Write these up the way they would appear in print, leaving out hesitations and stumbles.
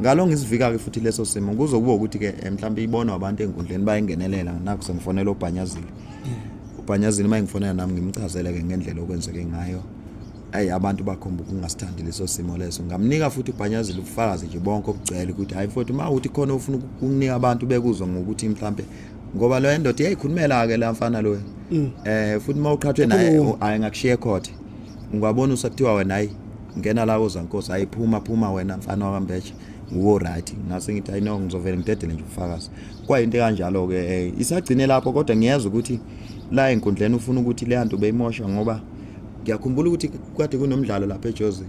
ngalonga isivika ke futhi leso simo kuzokuba ukuthi ke mhlawumbe ibona abantu enkundleni bayengenelela naku sengifonela uBhanyazile uBhanyazile mayingifonela nami ngimchazele ke ngendlela okwenzeke ngayo abantu bakhomba ukungasithandi leso simo leso ngamnika futhi uBhanyazile ubufakazi nje bonke obucela ukuthi hayi futhi mawuthi khona ufuna ukunika abantu bekuzwa ngokuthi mhlawumbe ngoba lo endoda iyayikhulumela ke la mfana lo futhi mawuqhathwe naye ayengakushiya ecourt ungabona usakuthiwa wena hayi ngena la uZankosi ayiphuma wena mfana waKambeje uwo right ngase ngithi I know ngizovela ngidedele nje ubufakazi kwayinto kanjalo ke isagcine lapho kodwa ngiyeza ukuthi la enkundleni ufuna ukuthi le nto beyimosha ngoba ngiyakhumbula ukuthi kade kunomdlalo lapha eJozi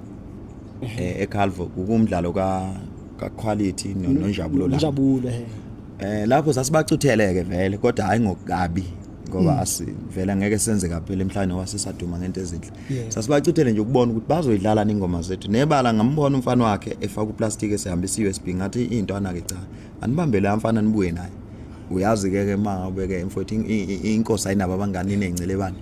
eCalvo ukumdlalo ka quality noNjabulo la Njabulo lapho sasibachutheleke vele kodwa hayi ngokukabi ngoba asivela ngeke senze kaphela emhlanje wasisaduma ngento ezinhle sasibacuthele nje ukubona ukuthi bazoyidlala ingoma zethu nebala ngambona umfana wakhe efaka uplastic esihambisa iUSB ngathi into anake cha anibambe la mfana nibuye naye uyazi ke mangabe ke mfowethu inkosi ayinabo abangani nencele bani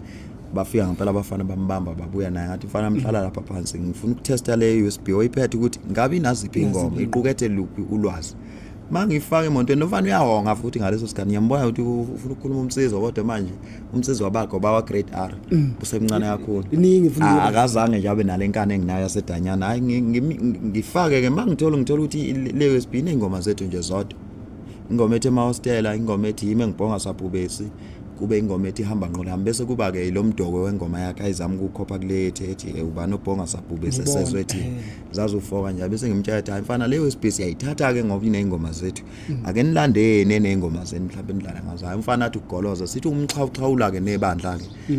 bafika ngempela abafana bambamba babuya naye ngathi mfana mhlala lapha phansi ngifuna ukutesta le USB oyiphethe ukuthi ngabe inaziphi ingoma iqukethe luphi ulwazi mangifaka emontweni nofana uyahonga futhi ngaleso sikhathi ngiyambona ukuthi ufuna ukukhuluma umsizo kodwa manje umsizo wabakho bawa grade R usemncane kakhulu iningi futhi akazange nje abe nalenkane enginayo yasedanyana hayi ngifake ke mangithola ukuthi le USB inengoma zethu nje zodwa ingoma ethi Mawustela ingoma ethi yime ngibhonga sabhubesi kube ingoma ethi ihamba ngqolami bese kuba ke lo mdoko wengoma yakhe ayizama ukukhopha kule ethi ubani obhonga sabhubesi sesizwe ethi zazufoka nje bese ngimtshela hayi mfana le USB siyayithatha ke ngoba inengoma zethu ake nilandene nezingoma zenu mhlawumbe nidlala ngazo hayi mfana athi ugoloza sithi umxhawuxhawula ke nebandla ke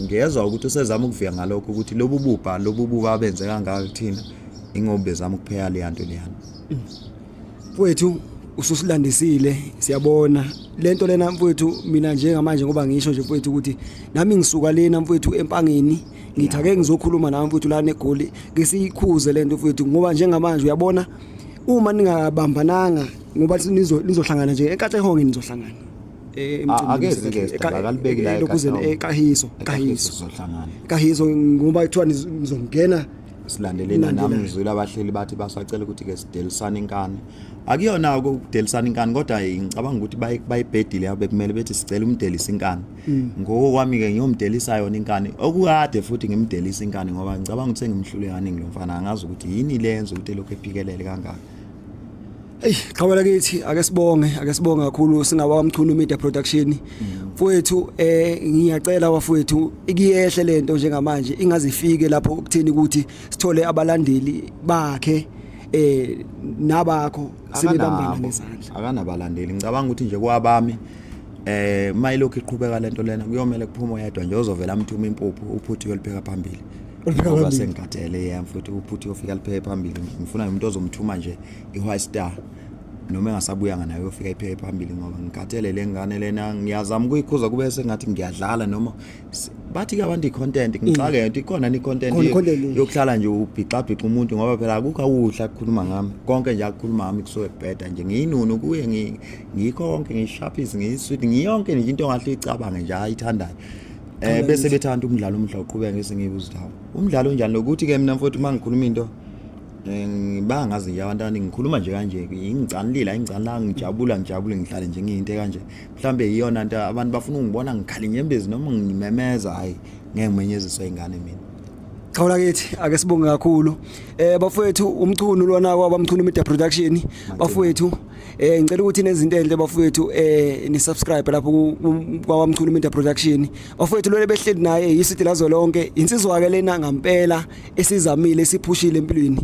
ngiyezwa ukuthi usezama ukuvika ngalokho ukuthi lobububa benze kangaka kuthina ingoba bezama ukupheka le nto leyana mfowethu ususilandisile siyabona lento lena mfowethu mina njengamanje ngoba ngisho nje mfowethu ukuthi nami ngisuka lena mfowethu empangeni ngithi ake ngizokhuluma nawe mfowethu la neGoli ngisikhuze lento mfowethu ngoba njengamanje uyabona uma ningabambananga ngoba nizohlangana nje eKatlehonge nizohlangana ake akalibeki la kahiso ngoba kuthiwa nizongena silandelena nami ngizwile abahleli bathi basacela ukuthi ke sidelisane inkani akuyona ukudelisana inkani kodwa ngicabanga ukuthi bayibhedile yabe kumele bethi sicela umdelisa inkani ngokwami ke ngiyomdelisa yona inkani okukade futhi ngimdelisa inkani ngoba ngicabanga ukuthi ngimhlule kaningi lo mfana angazi ukuthi yini lenze ukuthi lokho ephikelele kangaka Khawela kithi ake sibonge kakhulu singawa Mchunu Media Production mfowethu ngiyacela wafowethu ikiyehle lento njengamanje ingazifike lapho ukuthini ukuthi sithole abalandeli bakhe nabakho sibebambana nesandla akanabalandeli ngicabanga ukuthi nje kwabami mayilokhu iqhubeka lento lena kuyomela kuphuma yedwa nje ozovela amthuma impuphu uphuthi yolipheka phambili ngoba sengigathele yami futhi uphuthi yofika lipheke phambili ngifuna umuntu ozomthuma nje iWhite Star noma engasabuyanga nayo yofika ipheke phambili ngoba ngigathele lengane lena ngiyazama ukuyikhuza kube sengathi ngiyadlala noma bathi ke abantu icontent ngicake ukuthi ikhona ni content yokuhlala nje ubhixabhixa umuntu ngoba phela akukho awuhla ukukhuluma ngami konke nje akukhuluma ngami kusuke kubheda nje ngiyinunu kuye ngikhonke ngishaphisi ngisweet ngiyonke nje into ongahle icabange nje ayithandayo bese bethanda umdlalo uqhubeka ngese ngibuza hawo umdlalo njani lokuthi ke mina mfowethu mangikhuluma into ngibangazi nje abantu ngikhuluma nje kanje ingicani ngijabula ngihlale nje ngiyinto kanje mhlambe iyona into abantu bafuna ungibona ngikhala inyembezi noma ngimemeza hayi ngeke ngimenyeziswe ingane mina Khawula kithi ake sibonge kakhulu bafowethu umchunu lona kwabamchunu Media Production bafowethu ngicela ukuthi nezinto enhle bafowethu ni subscribe lapho kwabamchunu Media Production bafowethu lole behleli naye yisithi lazo lonke insizwa ke lena ngampela esizamile esiphushile empilweni